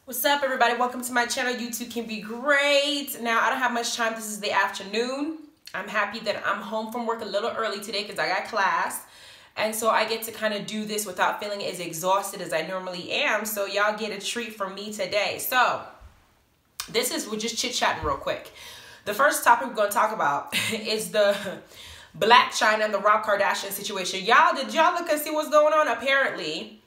What's up, everybody? Welcome to my channel. YouTube can be great. Now, I don't have much time. This is the afternoon. I'm happy that I'm home from work a little early today because I got class. And so I get to kind of do this without feeling as exhausted as I normally am. So y'all get a treat from me today. So we're just chit-chatting real quick. The first topic we're going to talk about is the Blac Chyna and the Rob Kardashian situation. Did y'all look and see what's going on? Apparently,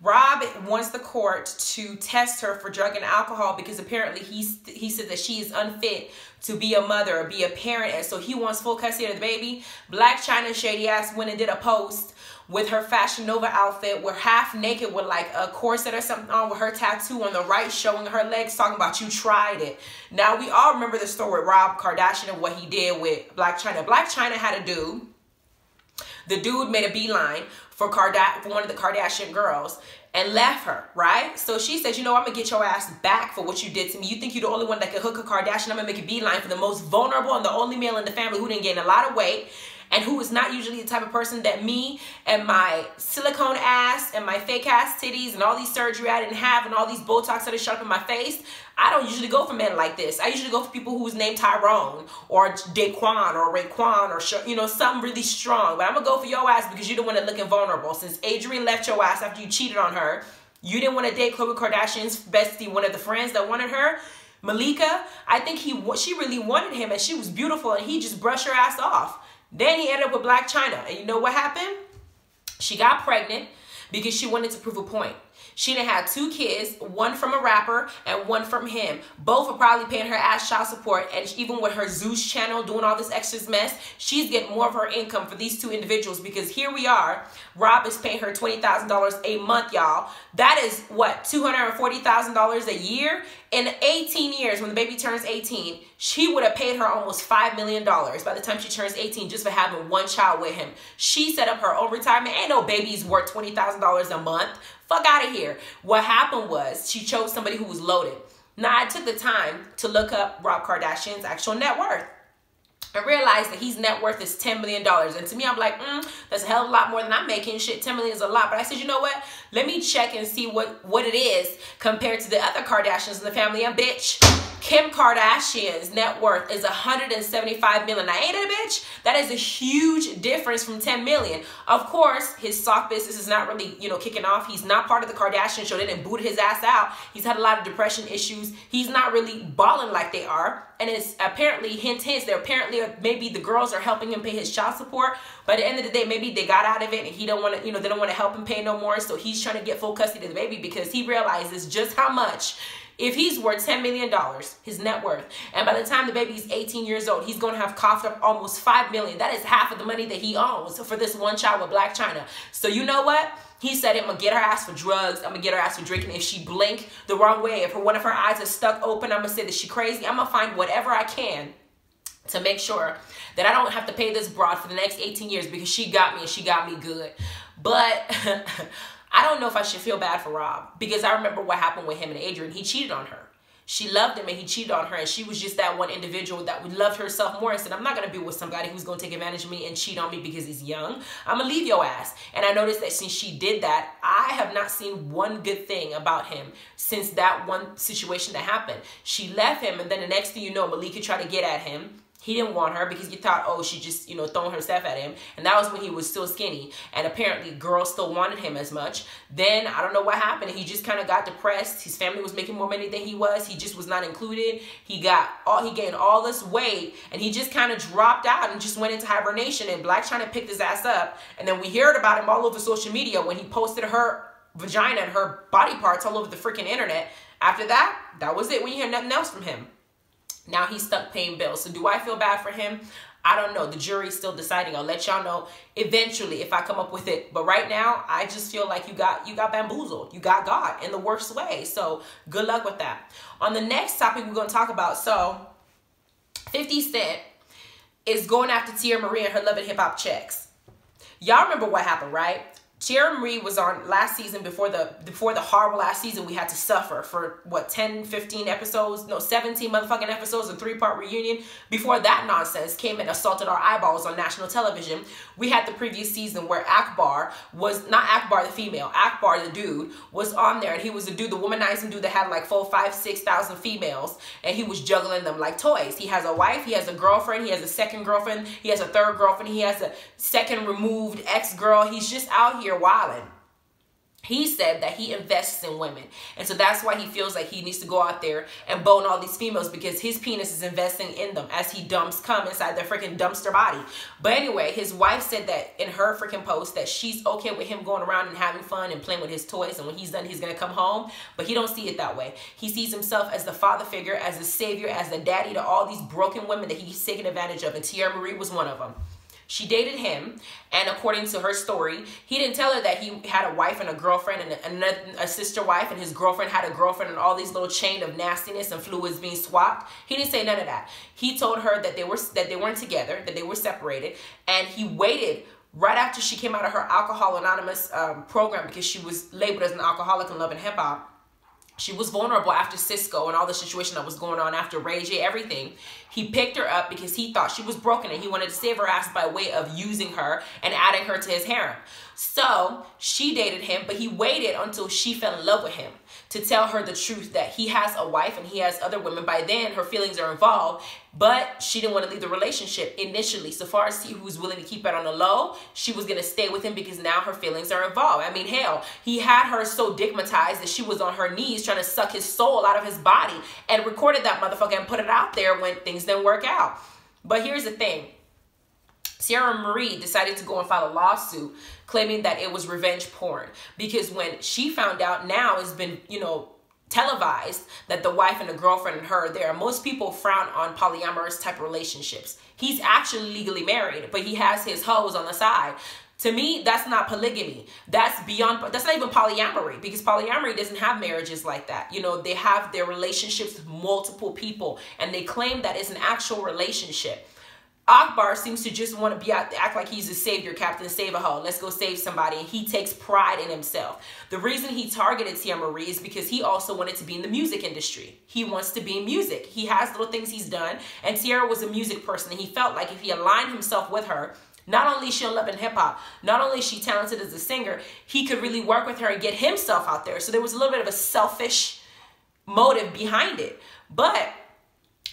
Rob wants the court to test her for drug and alcohol because apparently he said that she is unfit to be a mother or be a parent, and so he wants full custody of the baby. Blac Chyna shady ass went and did a post with her Fashion Nova outfit. We're half naked with like a corset or something on, with her tattoo on the right showing her legs, talking about you tried it. Now, we all remember the story with Rob Kardashian and what he did with Blac Chyna. Blac Chyna had a dude. The dude made a beeline for one of the Kardashian girls and left her, right? So she said, you know, I'm going to get your ass back for what you did to me. You think you're the only one that can hook a Kardashian? I'm going to make a beeline for the most vulnerable and the only male in the family who didn't gain a lot of weight and who is not usually the type of person that me and my silicone ass and my fake ass titties and all these surgery I didn't have and all these Botox that are shut up in my face. I don't usually go for men like this. I usually go for people who's named Tyrone or Daquan or Raekwon or, you know, something really strong. But I'm going to go for your ass because you don't want to look invulnerable. Since Adrian left your ass after you cheated on her, you didn't want to date Khloe Kardashian's bestie, one of the friends that wanted her. Malika, I think she really wanted him and she was beautiful and he just brushed her ass off. Then he ended up with Blac Chyna. And you know what happened? She got pregnant because she wanted to prove a point. She done had 2 kids, one from a rapper and one from him. Both are probably paying her ass child support. And even with her Zeus channel doing all this extra mess, she's getting more of her income for these 2 individuals. Because here we are, Rob is paying her $20,000 a month, y'all. That is, what, $240,000 a year? In 18 years, when the baby turns 18, she would have paid her almost $5 million by the time she turns 18 just for having 1 child with him. She set up her own retirement. Ain't no baby's worth $20,000 a month. Fuck out of here. What happened was she chose somebody who was loaded. Now, I took the time to look up Rob Kardashian's actual net worth. I realized that his net worth is $10 million. And to me, I'm like, that's a hell of a lot more than I'm making. Shit, $10 million is a lot. But I said, you know what? Let me check and see what it is compared to the other Kardashians in the family. And bitch, Kim Kardashian's net worth is $175 million. Now, ain't it a bitch? That is a huge difference from $10 million. Of course, his soft business is not really, you know, kicking off. He's not part of the Kardashian show. They didn't boot his ass out. He's had a lot of depression issues. He's not really balling like they are. And it's apparently, hint, they're apparently, maybe the girls are helping him pay his child support. But at the end of the day, maybe they got out of it and he don't want to, you know, they don't want to help him pay no more. So he's trying to get full custody of the baby because he realizes just how much, if he's worth $10 million, his net worth, and by the time the baby's 18 years old, he's going to have coughed up almost $5 million. That is half of the money that he owns for this one child with Blac Chyna. So you know what? He said, I'm going to get her ass for drugs. I'm going to get her ass for drinking. If she blink the wrong way, if one of her eyes is stuck open, I'm going to say that she's crazy. I'm going to find whatever I can to make sure that I don't have to pay this broad for the next 18 years because she got me and she got me good. But I don't know if I should feel bad for Rob because I remember what happened with him and Adrian. He cheated on her. She loved him and he cheated on her, and she was just that one individual that loved herself more and said, I'm not going to be with somebody who's going to take advantage of me and cheat on me because he's young. I'm going to leave your ass. And I noticed that since she did that, I have not seen one good thing about him since that one situation that happened. She left him, and then the next thing you know, Malika tried to get at him. He didn't want her because you thought, oh, she just, you know, throwing herself at him. And that was when he was still skinny. And apparently girls still wanted him as much. Then I don't know what happened. He just kind of got depressed. His family was making more money than he was. He just was not included. He gained all this weight and he just kind of dropped out and just went into hibernation. And Blac Chyna picked his ass up. And then we heard about him all over social media when he posted her vagina and her body parts all over the freaking internet. After that, that was it. When you hear nothing else from him. Now he's stuck paying bills. So do I feel bad for him? I don't know. The jury's still deciding. I'll let y'all know eventually if I come up with it. But right now, I just feel like you got bamboozled. You got God in the worst way. So good luck with that. On the next topic we're going to talk about, so 50 Cent is going after Tierra Marie and her Love and Hip Hop checks. Y'all remember what happened, right? Tierra Marie was on last season before the horrible last season we had to suffer for what, 10, 15 episodes, no, 17 motherfucking episodes, a 3-part reunion. Before that nonsense came and assaulted our eyeballs on national television, we had the previous season where Akbar was, not Akbar the female, Akbar the dude was on there, and he was the dude, the womanizing dude that had like 4, 5, 6,000 females, and he was juggling them like toys. He has a wife, he has a girlfriend, he has a second girlfriend, he has a third girlfriend, he has a second removed ex-girl. He's just out here wilding. He said that he invests in women, and so that's why he feels like he needs to go out there and bone all these females, because his penis is investing in them as he dumps cum inside their freaking dumpster body. But anyway, his wife said that in her freaking post that she's okay with him going around and having fun and playing with his toys, and when he's done, he's gonna come home. But he don't see it that way. He sees himself as the father figure, as the savior, as the daddy to all these broken women that he's taking advantage of, and Tierra Marie was one of them. She dated him, and according to her story, he didn't tell her that he had a wife and a girlfriend and a sister wife, and his girlfriend had a girlfriend, and all these little chain of nastiness and fluids being swapped. He didn't say none of that. He told her that they weren't together, that they were separated, and he waited right after she came out of her Alcohol Anonymous program, because she was labeled as an alcoholic in Love and Hip Hop. She was vulnerable after Cisco and all the situation that was going on after Ray J, everything. He picked her up because he thought she was broken, and he wanted to save her ass by way of using her and adding her to his harem. So she dated him, but he waited until she fell in love with him to tell her the truth that he has a wife and he has other women. By then, her feelings are involved, but she didn't want to leave the relationship initially. So far as he was willing to keep it on the low, she was going to stay with him because now her feelings are involved. I mean, hell, he had her so digmatized that she was on her knees trying to suck his soul out of his body, and recorded that motherfucker and put it out there when things didn't work out. But here's the thing. Tierra Marie decided to go and file a lawsuit claiming that it was revenge porn, because when she found out, now it's been, you know, televised that the wife and the girlfriend and her are there. Most people frown on polyamorous type of relationships. He's actually legally married, but he has his hoes on the side. To me, that's not polygamy. That's beyond, that's not even polyamory, because polyamory doesn't have marriages like that. You know, they have their relationships with multiple people, and they claim that it's an actual relationship. Akbar seems to just want to be out, act like he's a savior, Captain Save-A-Ho. Let's go save somebody. And he takes pride in himself. The reason he targeted Tierra Marie is because he also wanted to be in the music industry. He wants to be in music. He has little things he's done. And Tierra was a music person, and he felt like if he aligned himself with her, not only is she on Love and Hip Hop, not only is she talented as a singer, he could really work with her and get himself out there. So there was a little bit of a selfish motive behind it. But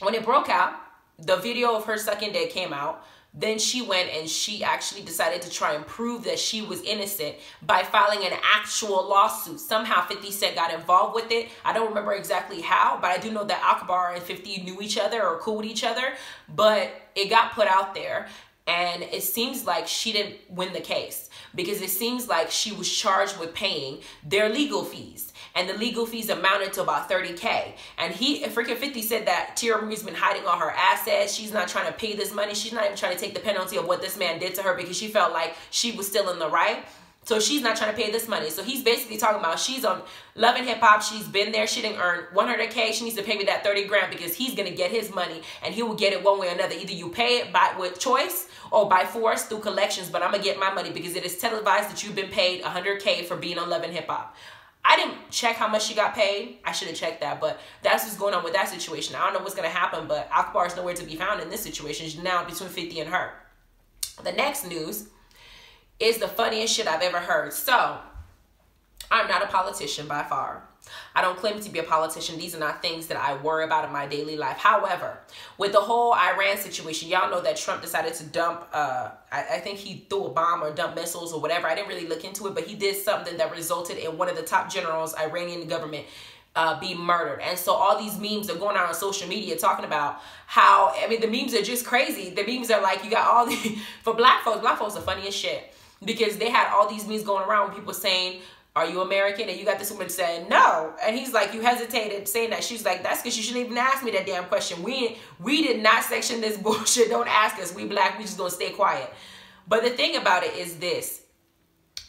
when it broke out, the video of her sucking dick came out. Then she went and she actually decided to try and prove that she was innocent by filing an actual lawsuit. Somehow 50 Cent got involved with it. I don't remember exactly how, but I do know that Akbar and 50 knew each other or cool with each other. But it got put out there, and it seems like she didn't win the case, because it seems like she was charged with paying their legal fees. And the legal fees amounted to about $30K. And freaking 50 said that Tierra Marie's been hiding all her assets. She's not trying to pay this money. She's not even trying to take the penalty of what this man did to her, because she felt like she was still in the right. So she's not trying to pay this money. So he's basically talking about she's on Love and Hip Hop. She's been there. She didn't earn $100K. She needs to pay me that 30 grand, because he's going to get his money, and he will get it one way or another. Either you pay it with choice or by force through collections, but I'm going to get my money because it is televised that you've been paid $100K for being on Love and Hip Hop. I didn't check how much she got paid. I should have checked that, but that's what's going on with that situation. I don't know what's going to happen, but Akbar is nowhere to be found in this situation. It's now between 50 and her. The next news is the funniest shit I've ever heard. So, I'm not a politician by far. I don't claim to be a politician. These are not things that I worry about in my daily life. However, with the whole Iran situation, y'all know that Trump decided to dump, I think he threw a bomb or dumped missiles or whatever. I didn't really look into it, but he did something that resulted in one of the top generals, Iranian government, be murdered. And so all these memes are going out on social media talking about how, I mean, the memes are just crazy. The memes are like, you got all the, for black folks are funny as shit, because they had all these memes going around with people saying, are you American? And you got this woman saying, no. And he's like, you hesitated saying that. She's like, that's because you shouldn't even ask me that damn question. We did not section this bullshit. Don't ask us. We black. We just gonna stay quiet. But the thing about it is this.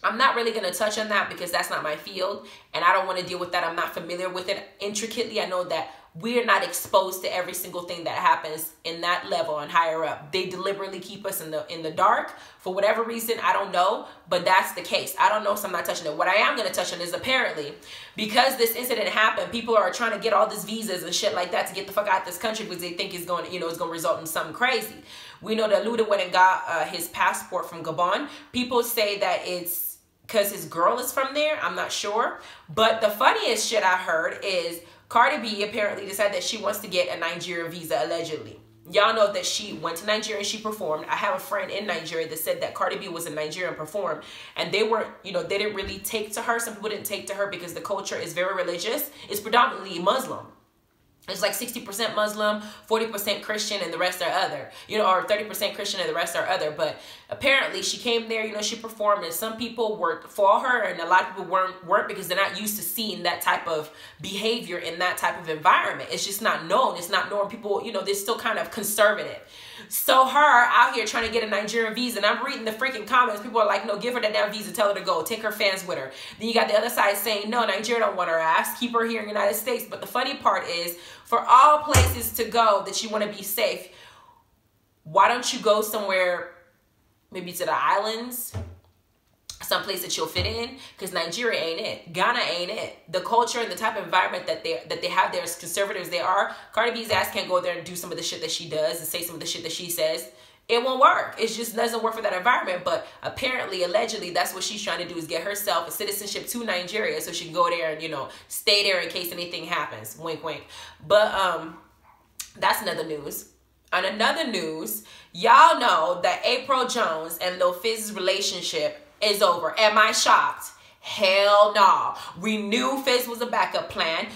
I'm not really going to touch on that because that's not my field. and I don't want to deal with that. I'm not familiar with it intricately. I know that we're not exposed to every single thing that happens in that level and higher up. They deliberately keep us in the dark for whatever reason. I don't know, but that's the case. I don't know, so I'm not touching it. What I am going to touch on is apparently because this incident happened, people are trying to get all these visas and shit like that to get the fuck out of this country because they think it's going to, it's going to result in something crazy. We know that Luda went and got his passport from Gabon. People say that it's because his girl is from there. I'm not sure. But the funniest shit I heard is Cardi B apparently decided that she wants to get a Nigerian visa, allegedly. Y'all know that she went to Nigeria and she performed. I have a friend in Nigeria that said that Cardi B was in Nigeria and performed. And they weren't, they didn't really take to her. Some people didn't take to her because the culture is very religious. It's predominantly Muslim. It's like 60% Muslim, 40% Christian, and the rest are other. Or 30% Christian and the rest are other. But apparently she came there, she performed, and some people were for her, and a lot of people weren't because they're not used to seeing that type of behavior in that type of environment. It's just not known. It's not known. People, they're still kind of conservative. So her out here trying to get a Nigerian visa, and I'm reading the freaking comments. People are like, no, give her that damn visa, tell her to go, take her fans with her. Then you got the other side saying, no, Nigeria don't want her ass, keep her here in the United States. But the funny part is, for all places to go that you want to be safe, why don't you go somewhere, maybe to the islands, someplace that you'll fit in? Because Nigeria ain't it. Ghana ain't it. The culture and the type of environment that they have there, as conservatives they are, Cardi B's ass can't go there and do some of the shit that she does and say some of the shit that she says. It won't work. It just doesn't work for that environment. But apparently, allegedly, that's what she's trying to do, is get herself a citizenship to Nigeria so she can go there and, stay there in case anything happens. Wink, wink. But that's another news. On another news, y'all know that April Jones and Lil Fizz's relationship is over. Am I shocked? Hell no. We knew Fizz was a backup plan.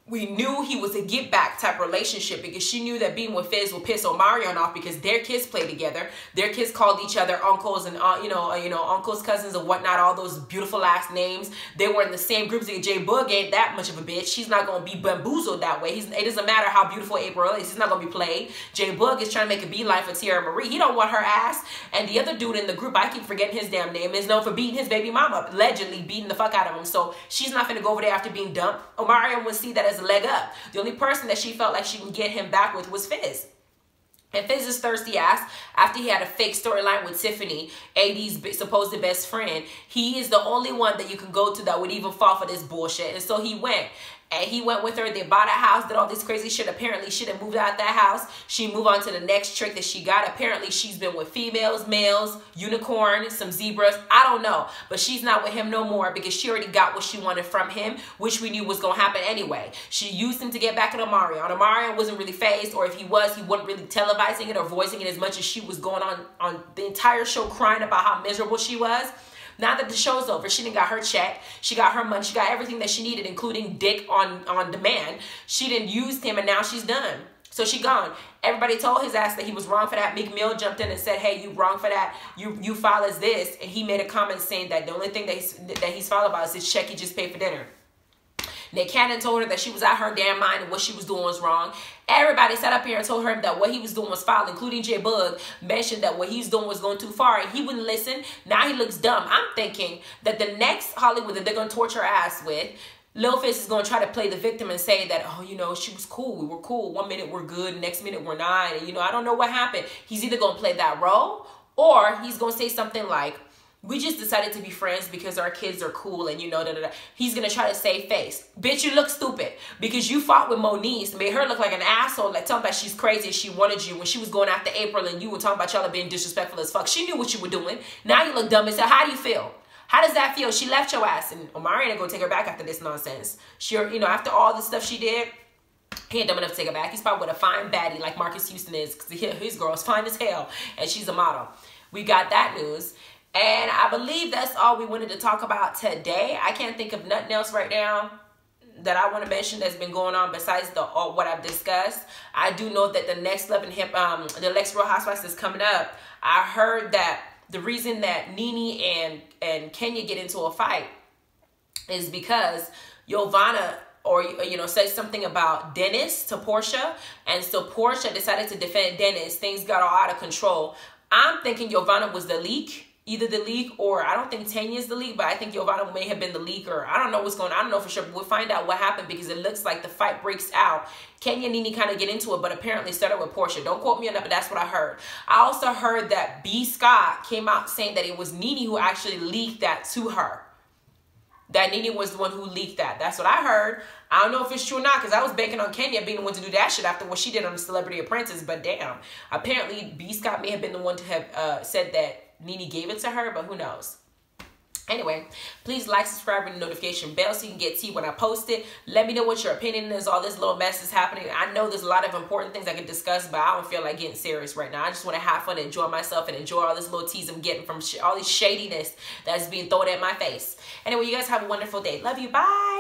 We knew he was a get back type relationship because she knew that being with Fizz would piss Omarion off because their kids play together. Their kids called each other uncles and uncles, cousins, and whatnot. All those beautiful last names. They were in the same groups. J Boog ain't that much of a bitch. She's not gonna be bamboozled that way. It doesn't matter how beautiful April is. He's not gonna be played. J Boog is trying to make a beeline for Tierra Marie. He don't want her ass. And the other dude in the group, I keep forgetting his damn name, is known for beating his baby mama, allegedly beating the fuck out of him. So she's not gonna go over there after being dumped. Omarion would see that as a leg up. The only person that she felt like she can get him back with was Fizz. And Fizz's thirsty ass, after he had a fake storyline with Tiffany, AD's supposed best friend, he is the only one that you can go to that would even fall for this bullshit. And so he went. And he went with her. They bought a house, did all this crazy shit. Apparently, she done moved out that house. She moved on to the next trick that she got. Apparently, she's been with females, males, unicorn, some zebras. I don't know. But she's not with him no more because she already got what she wanted from him, which we knew was going to happen anyway. She used him to get back at Omarion. Omarion wasn't really phased, or if he was, he wasn't really televising it or voicing it as much as she was going on the entire show crying about how miserable she was. Now that the show's over, she done got her check. She got her money. She got everything that she needed, including dick on demand. She didn't use him, and now she's done. So she gone. Everybody told his ass that he was wrong for that. Meek Mill jumped in and said, hey, you wrong for that. You file as this. And he made a comment saying that the only thing that he's filed about is his check he just paid for dinner. Nick Cannon told her that she was out her damn mind and what she was doing was wrong. Everybody sat up here and told her that what he was doing was foul, including J Boog mentioned that what he's doing was going too far, and he wouldn't listen. Now he looks dumb. I'm thinking that the next Hollywood that they're going to torture her ass with, Lil Fizz is going to try to play the victim and say that, oh, she was cool. We were cool. 1 minute we're good. Next minute we're not. And, I don't know what happened. He's either going to play that role or he's going to say something like, we just decided to be friends because our kids are cool and He's going to try to save face. Bitch, you look stupid because you fought with Moniece, made her look like an asshole, like talking about she's crazy and she wanted you when she was going after April and you were talking about y'all being disrespectful as fuck. She knew what you were doing. Now you look dumb as hell. How do you feel? How does that feel? She left your ass, and Omarion ain't going to take her back after this nonsense. She, after all the stuff she did, he ain't dumb enough to take her back. He's probably with a fine baddie like Marcus Houston is because his girl's fine as hell and she's a model. We got that news. And I believe that's all we wanted to talk about today. I can't think of nothing else right now that I want to mention that's been going on besides what I've discussed. I do know that the next Love and the next Real Housewives is coming up. I heard that the reason that Nene and Kenya get into a fight is because Giovanna said something about Dennis to Portia, and so Portia decided to defend Dennis. Things got all out of control. I'm thinking Giovanna was the leak. either the leak, or I don't think Tanya is the leak, but I think Giovanna may have been the leaker. I don't know what's going on. I don't know for sure, but we'll find out what happened, because it looks like the fight breaks out. Kenya and Nene kind of get into it, but apparently started with Portia. Don't quote me on that, but that's what I heard. I also heard that B. Scott came out saying that it was Nene who actually leaked that to her. That Nene was the one who leaked that. That's what I heard. I don't know if it's true or not, because I was banking on Kenya being the one to do that shit after what she did on the Celebrity Apprentice, but damn. Apparently, B. Scott may have been the one to have said that Nene gave it to her, but who knows? Anyway, please like, subscribe, and the notification bell so you can get tea when I post it. Let me know what your opinion is. All this little mess is happening. I know there's a lot of important things I can discuss, but I don't feel like getting serious right now. I just want to have fun and enjoy myself and enjoy all this little teas I'm getting from all this shadiness that's being thrown at my face. Anyway, you guys have a wonderful day. Love you. Bye.